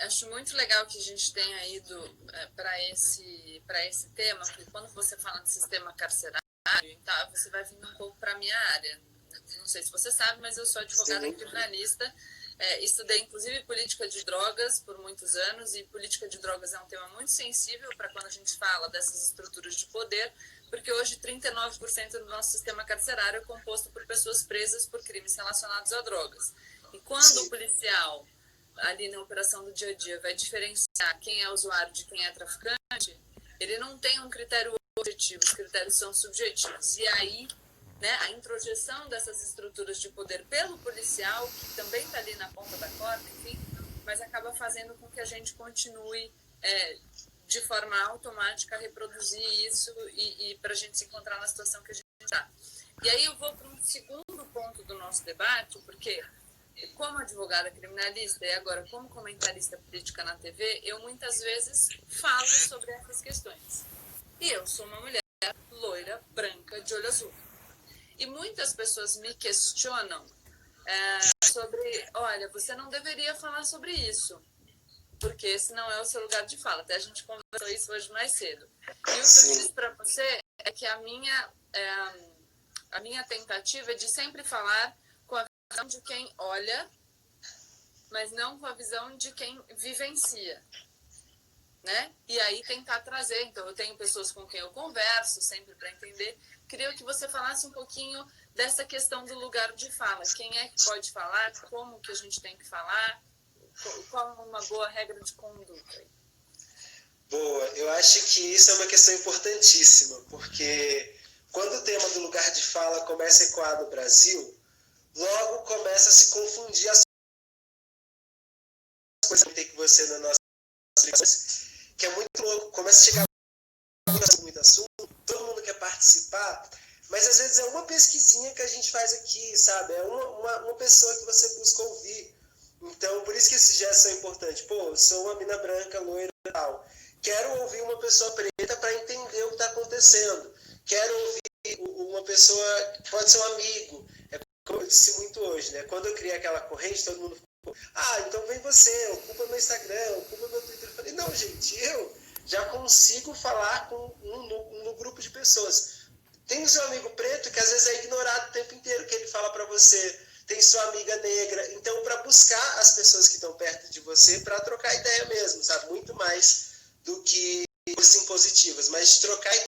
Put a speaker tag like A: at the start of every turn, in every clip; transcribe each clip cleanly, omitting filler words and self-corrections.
A: Acho muito legal que a gente tenha ido para esse tema, porque quando você fala de sistema carcerário, então, você vai vir um pouco para a minha área. Não sei se você sabe, mas eu sou advogada criminalista. Estudei, inclusive, política de drogas por muitos anos, e política de drogas é um tema muito sensível para quando a gente fala dessas estruturas de poder, porque hoje 39% do nosso sistema carcerário é composto por pessoas presas por crimes relacionados a drogas. E quando o policial, ali na operação do dia a dia, vai diferenciar quem é usuário de quem é traficante, ele não tem um critério objetivo, os critérios são subjetivos. E aí, né, a introjeção dessas estruturas de poder pelo policial, que também está ali na ponta da corda, enfim, mas acaba fazendo com que a gente continue de forma automática a reproduzir isso e para a gente se encontrar na situação que a gente está. E aí eu vou para um segundo ponto do nosso debate, porque como advogada criminalista e agora como comentarista política na TV, eu muitas vezes falo sobre essas questões. E eu sou uma mulher loira, branca, de olho azul. E muitas pessoas me questionam sobre, olha, você não deveria falar sobre isso, porque esse não é o seu lugar de fala. Até a gente conversou isso hoje mais cedo. E o que eu disse para você é que a minha tentativa é de sempre falar com a visão de quem olha, mas não com a visão de quem vivencia. Né? E aí tentar trazer. Então, eu tenho pessoas com quem eu converso, sempre para entender. Queria que você falasse um pouquinho dessa questão do lugar de fala. Quem é que pode falar? Como que a gente tem que falar? Qual é uma boa regra de conduta?
B: Boa, eu acho que isso é uma questão importantíssima, porque quando o tema do lugar de fala começa a ecoar no Brasil, logo começa a se confundir as coisas que você na nossa que é muito louco, começa a chegar muito assunto, todo mundo quer participar, mas às vezes é uma pesquisinha que a gente faz aqui, sabe? É uma pessoa que você busca ouvir. Então, por isso que esses gestos são importantes. Pô, eu sou uma mina branca, loira e tal. Quero ouvir uma pessoa preta para entender o que está acontecendo. Quero ouvir uma pessoa, pode ser um amigo. É como eu disse muito hoje, né? Quando eu criei aquela corrente, todo mundo falou, então vem você, ocupa meu Instagram, ocupa meu Twitter. Eu falei, não, gente, eu já consigo falar com um grupo de pessoas. Tem o seu amigo preto que às vezes é ignorado o tempo inteiro, que ele fala para você. Tem sua amiga negra. Então, para buscar as pessoas que estão perto de você, para trocar ideia mesmo, sabe? Muito mais do que coisas impositivas, mas trocar ideia.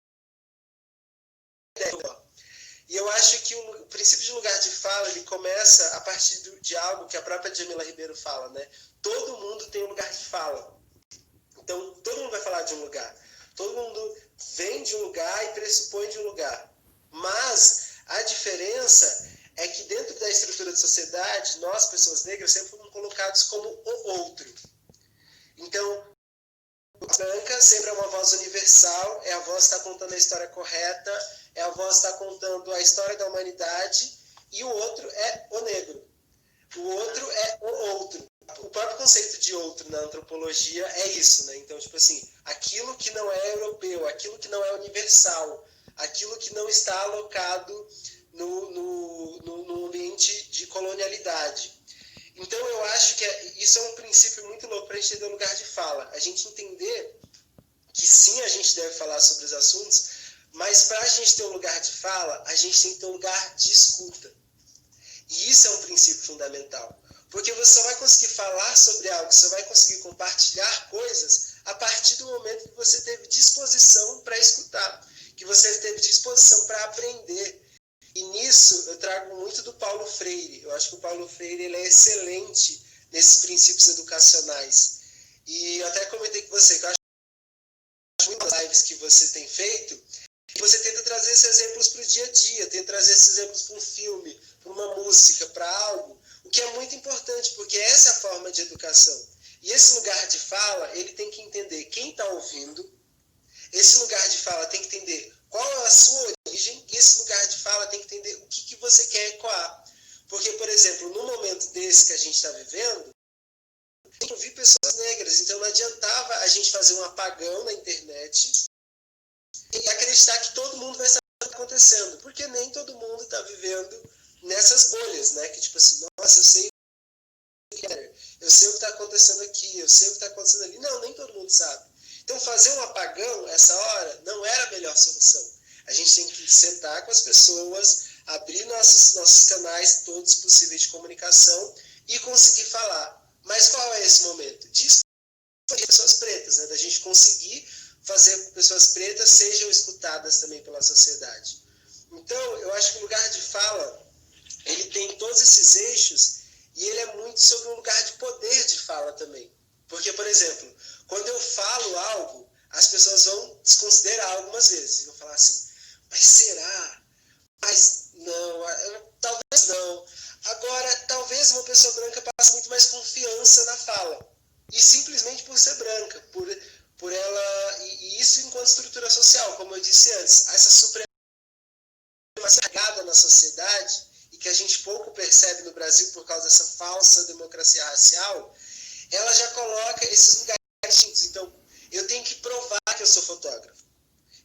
B: E eu acho que o princípio de lugar de fala, ele começa a partir de algo que a própria Djamila Ribeiro fala, né? Todo mundo tem um lugar de fala. Então, todo mundo vai falar de um lugar. Todo mundo vem de um lugar e pressupõe de um lugar. Mas a diferença é que dentro da estrutura de sociedade, nós, pessoas negras, sempre fomos colocados como o outro. Então, a branca sempre é uma voz universal, é a voz que está contando a história correta, é a voz que está contando a história da humanidade, e o outro é o negro. O outro é o outro. O próprio conceito de outro na antropologia é isso, né? Então, tipo assim, aquilo que não é europeu, aquilo que não é universal, aquilo que não está alocado no ambiente de colonialidade. Então, eu acho que isso é um princípio muito louco para a gente ter um lugar de fala. A gente entender que sim, a gente deve falar sobre os assuntos, mas para a gente ter um lugar de fala, a gente tem que ter um lugar de escuta. E isso é um princípio fundamental. Porque você só vai conseguir falar sobre algo, você vai conseguir compartilhar coisas a partir do momento que você teve disposição para escutar, que você teve disposição para aprender. E nisso eu trago muito do Paulo Freire. Eu acho que o Paulo Freire ele é excelente nesses princípios educacionais. E eu até comentei com você que eu acho muitas lives que você tem feito, e você tenta trazer esses exemplos para o dia a dia, tenta trazer esses exemplos para um filme, para uma música, para algo, o que é muito importante, porque essa é a forma de educação. E esse lugar de fala, ele tem que entender quem está ouvindo, esse lugar de fala tem que entender qual é a sua origem, e esse lugar de fala tem que entender o que você quer ecoar. Porque, por exemplo, no momento desse que a gente está vivendo, tem que ouvir pessoas negras, então não adiantava a gente fazer um apagão na internet e acreditar que todo mundo vai saber o que está acontecendo, porque nem todo mundo está vivendo nessas bolhas, né? Que tipo assim, nossa, eu sei o que é. eu sei o que está acontecendo aqui, eu sei o que está acontecendo ali. Não, nem todo mundo sabe. Então, fazer um apagão, essa hora, não era a melhor solução. A gente tem que sentar com as pessoas, abrir nossos canais todos possíveis de comunicação e conseguir falar. Mas qual é esse momento? De pessoas pretas, né? Da gente conseguir fazer com que pessoas pretas sejam escutadas também pela sociedade. Então, eu acho que o lugar de fala, ele tem todos esses eixos e ele é muito sobre um lugar de poder de fala também. Porque, por exemplo, quando eu falo algo, as pessoas vão desconsiderar algumas vezes. Vão falar assim, mas será? Mas não, talvez não. Agora, talvez uma pessoa branca passe muito mais confiança na fala. E simplesmente por ser branca, por ela... E isso enquanto estrutura social, como eu disse antes. Essa supremacia carregada na sociedade, e que a gente pouco percebe no Brasil por causa dessa falsa democracia racial, ela já coloca esses lugares distintos. Então, eu tenho que provar que eu sou fotógrafo.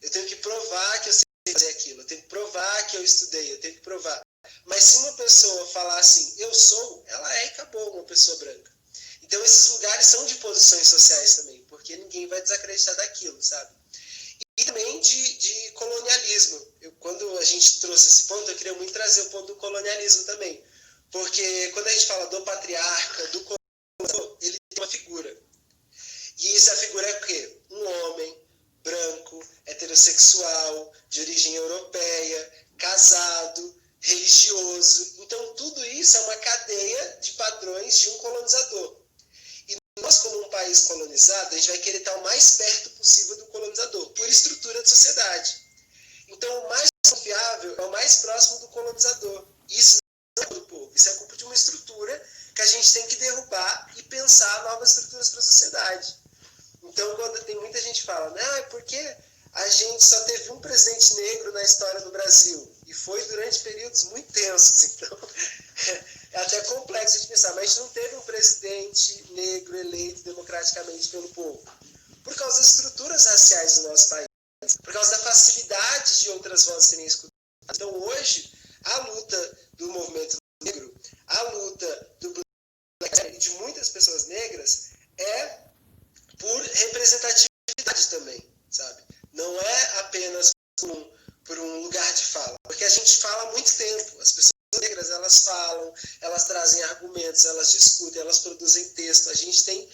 B: Eu tenho que provar que eu sei fazer aquilo. Eu tenho que provar que eu estudei. Eu tenho que provar. Mas se uma pessoa falar assim, eu sou, ela é e acabou uma pessoa branca. Então, esses lugares são de posições sociais também, porque ninguém vai desacreditar daquilo, sabe? E também de colonialismo. Quando a gente trouxe esse ponto, eu queria muito trazer o ponto do colonialismo também. Porque quando a gente fala do patriarca, do colonizador, ele tem uma figura. E essa figura é o quê? Um homem branco, heterossexual, de origem europeia, casado, religioso. Então, tudo isso é uma cadeia de padrões de um colonizador. E nós, como um país colonizado, a gente vai querer estar o mais perto possível do colonizador, por estrutura de sociedade. Então, o mais confiável é o mais próximo do colonizador. Isso não é do povo, isso é culpa de uma estrutura que a gente tem que derrubar e pensar novas estruturas para a sociedade. Então, quando tem muita gente que fala, não, é porque a gente só teve um presidente negro na história do Brasil, e foi durante períodos muito tensos, então é até complexo de pensar, mas a gente não teve um presidente negro eleito democraticamente pelo povo, por causa das estruturas raciais do nosso país, por causa da facilidade de outras vozes serem escutadas. Então, hoje, a luta do movimento negro, a luta do e de muitas pessoas negras é por representatividade também, sabe? Não é apenas por um lugar de fala, porque a gente fala há muito tempo, as pessoas negras, elas falam, elas trazem argumentos, elas discutem, elas produzem texto, a gente tem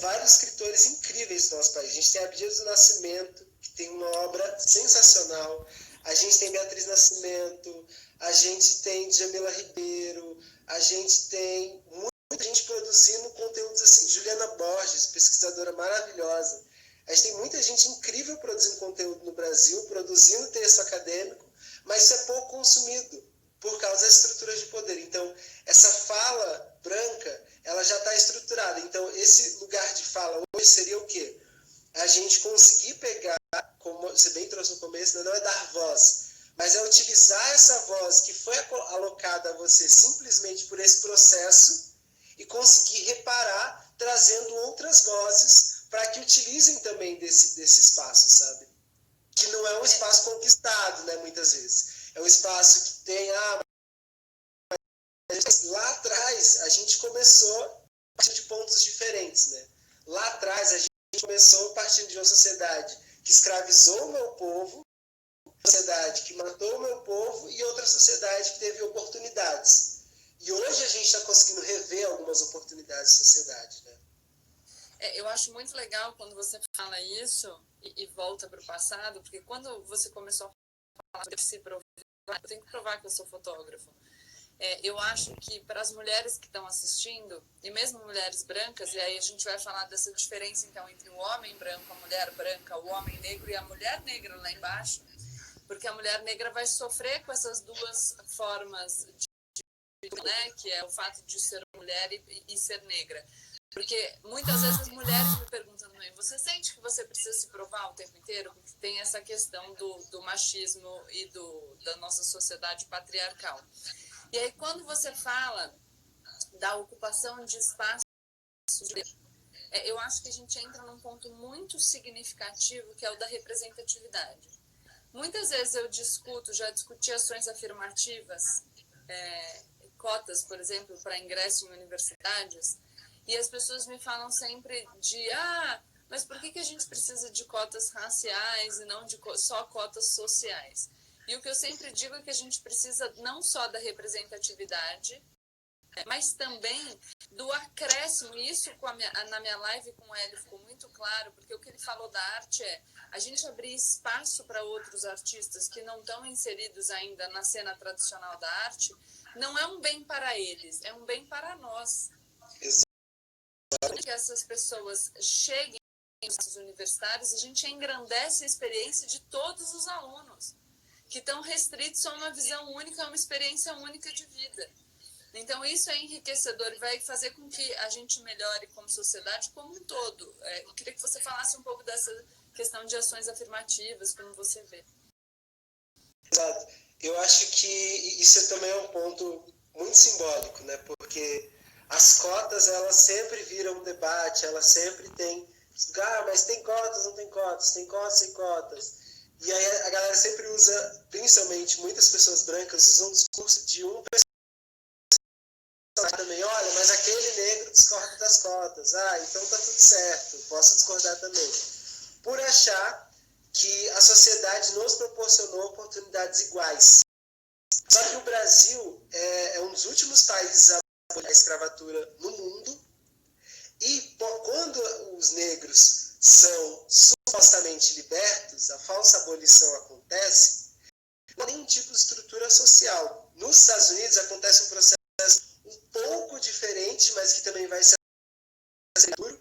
B: vários escritores incríveis no nosso país, a gente tem Abdias do Nascimento, que tem uma obra sensacional, a gente tem Beatriz Nascimento, a gente tem Djamila Ribeiro, a gente tem muita gente produzindo conteúdos assim, Juliana Borges, pesquisadora maravilhosa. A gente tem muita gente incrível produzindo conteúdo no Brasil, produzindo texto acadêmico, mas isso é pouco consumido por causa das estruturas de poder. Então, essa fala branca, ela já está estruturada. Então, esse lugar de fala hoje seria o quê? A gente conseguir pegar, como você bem trouxe no começo, não é dar voz, mas é utilizar essa voz que foi alocada a você simplesmente por esse processo e conseguir reparar, trazendo outras vozes para que utilizem também desse espaço, sabe? Que não é um espaço conquistado, né, muitas vezes. É um espaço que tem... lá atrás, a gente começou a partir de pontos diferentes, né? Lá atrás, a gente começou partindo de uma sociedade que escravizou o meu povo, sociedade que matou o meu povo e outra sociedade que teve oportunidades. E hoje a gente está conseguindo rever algumas oportunidades da sociedade, né?
A: Eu acho muito legal quando você fala isso e volta para o passado, porque quando você começou a falar de se provar, eu tenho que provar que eu sou fotógrafo. Eu acho que para as mulheres que estão assistindo, e mesmo mulheres brancas, e aí a gente vai falar dessa diferença então entre o homem branco, a mulher branca, o homem negro e a mulher negra lá embaixo, porque a mulher negra vai sofrer com essas duas formas né, que é o fato de ser mulher e ser negra. Porque muitas vezes as mulheres me perguntam também, você sente que você precisa se provar o tempo inteiro? Porque tem essa questão do machismo e da nossa sociedade patriarcal. E aí quando você fala da ocupação de espaços, eu acho que a gente entra num ponto muito significativo, que é o da representatividade. Muitas vezes eu já discuti ações afirmativas, cotas, por exemplo, para ingresso em universidades, E as pessoas me falam sempre mas por que a gente precisa de cotas raciais e não de só cotas sociais? E o que eu sempre digo é que a gente precisa não só da representatividade, mas também do acréscimo. Isso na minha live com o Hélio ficou muito claro, porque o que ele falou da arte é a gente abrir espaço para outros artistas que não estão inseridos ainda na cena tradicional da arte, não é um bem para eles, é um bem para nós. Exato. Que essas pessoas cheguem nos universitários, a gente engrandece a experiência de todos os alunos, que estão restritos a uma visão única, a uma experiência única de vida. Então, isso é enriquecedor e vai fazer com que a gente melhore como sociedade como um todo. Eu queria que você falasse um pouco dessa questão de ações afirmativas, como você vê.
B: Exato. Eu acho que isso também é um ponto muito simbólico, né? Porque as cotas, elas sempre viram um debate, elas sempre têm... mas tem cotas, não tem cotas, tem cotas, sem cotas. E aí a galera sempre usa, principalmente muitas pessoas brancas, usam o discurso de um também, olha, mas aquele negro discorda das cotas, então tá tudo certo, posso discordar também. Por achar que a sociedade nos proporcionou oportunidades iguais. Só que o Brasil é um dos últimos países a abolir a escravatura no mundo, e quando os negros são supostamente libertos, a falsa abolição acontece, não há nenhum tipo de estrutura social. Nos Estados Unidos acontece um processo um pouco diferente, mas que também vai ser seguro,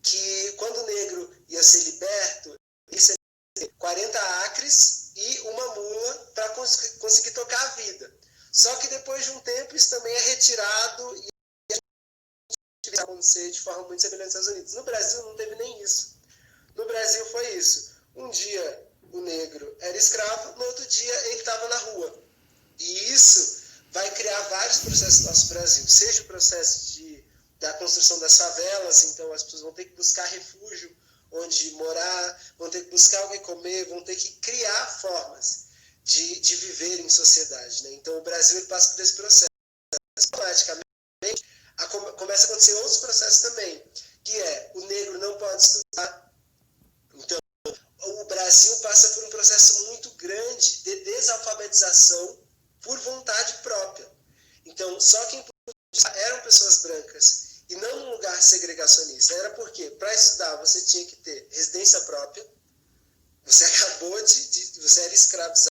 B: que quando o negro ia ser liberto, ia ser 40 acres e uma mula para conseguir tocar a vida. Só que depois de um tempo isso também é retirado e vai acontecer de forma muito semelhante aos Estados Unidos. No Brasil não teve nem isso. No Brasil foi isso. Um dia o negro era escravo, no outro dia ele estava na rua. E isso vai criar vários processos no nosso Brasil. Seja o processo da construção das favelas, então as pessoas vão ter que buscar refúgio onde morar, vão ter que buscar o que comer, vão ter que criar formas de viver em sociedade, né? Então o Brasil ele passa por esse processo. Automaticamente começa a acontecer outros processos também, que é o negro não pode estudar. Então o Brasil passa por um processo muito grande de desalfabetização por vontade própria. Então, só quem eram pessoas brancas e não num lugar segregacionista. Era porque, para estudar, você tinha que ter residência própria, você acabou você era escravizado,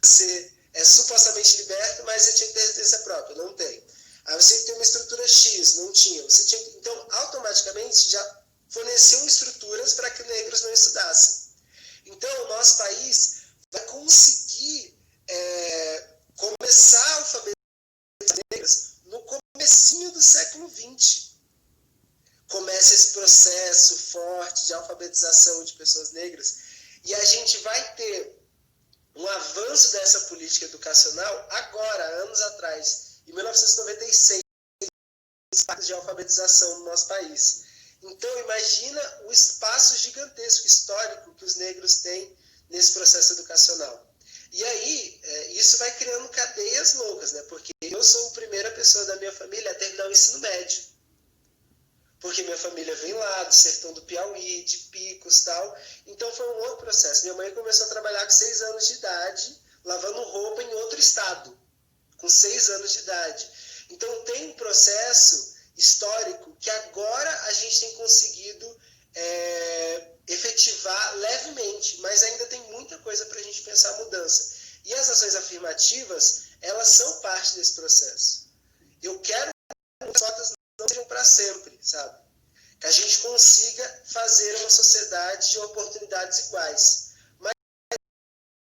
B: você é supostamente liberto, mas você tinha que ter residência própria, não tem. Aí você tinha que ter uma estrutura X, não tinha. Então, automaticamente, já forneciam estruturas para que negros não estudassem. Então, o nosso país vai conseguir começar a alfabetizar negras no comecinho do século XX. Começa esse processo forte de alfabetização de pessoas negras e a gente vai ter um avanço dessa política educacional agora, anos atrás, em 1996, de alfabetização no nosso país. Então, imagina o espaço gigantesco histórico que os negros têm nesse processo educacional. E aí, isso vai criando cadeias loucas, né? Porque eu sou a primeira pessoa da minha família a terminar o ensino médio. Porque minha família vem lá do sertão do Piauí, de Picos e tal. Então foi um outro processo. Minha mãe começou a trabalhar com 6 anos de idade, lavando roupa em outro estado, com 6 anos de idade. Então tem um processo histórico que agora a gente tem conseguido efetivar levemente, mas ainda tem muita coisa para a gente pensar a mudança. E as ações afirmativas, elas são parte desse processo. Eu quero que as cotas não sejam para sempre, sabe? Que a gente consiga fazer uma sociedade de oportunidades iguais. Mas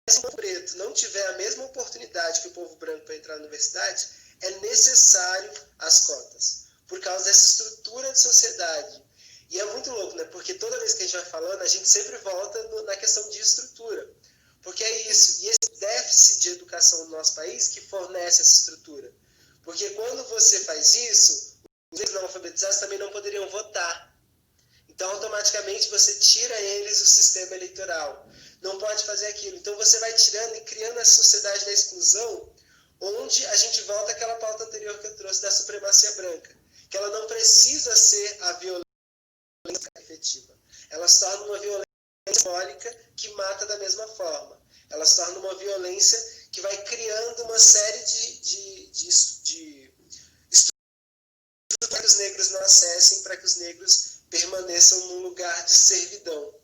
B: se o povo preto não tiver a mesma oportunidade que o povo branco para entrar na universidade, é necessário as cotas, por causa dessa estrutura de sociedade. E é muito louco, né? Porque toda vez que a gente vai falando, a gente sempre volta na questão de estrutura. Porque é isso. E esse déficit de educação no nosso país que fornece essa estrutura. Porque quando você faz isso, os negros não alfabetizados também não poderiam votar. Então, automaticamente, você tira eles do sistema eleitoral. Não pode fazer aquilo. Então, você vai tirando e criando essa sociedade da exclusão, onde a gente volta àquela pauta anterior que eu trouxe da supremacia branca. que ela não precisa ser a violência efetiva. Ela se torna uma violência simbólica que mata da mesma forma. Ela se torna uma violência que vai criando uma série de estruturas para que os negros não acessem, para que os negros permaneçam num lugar de servidão.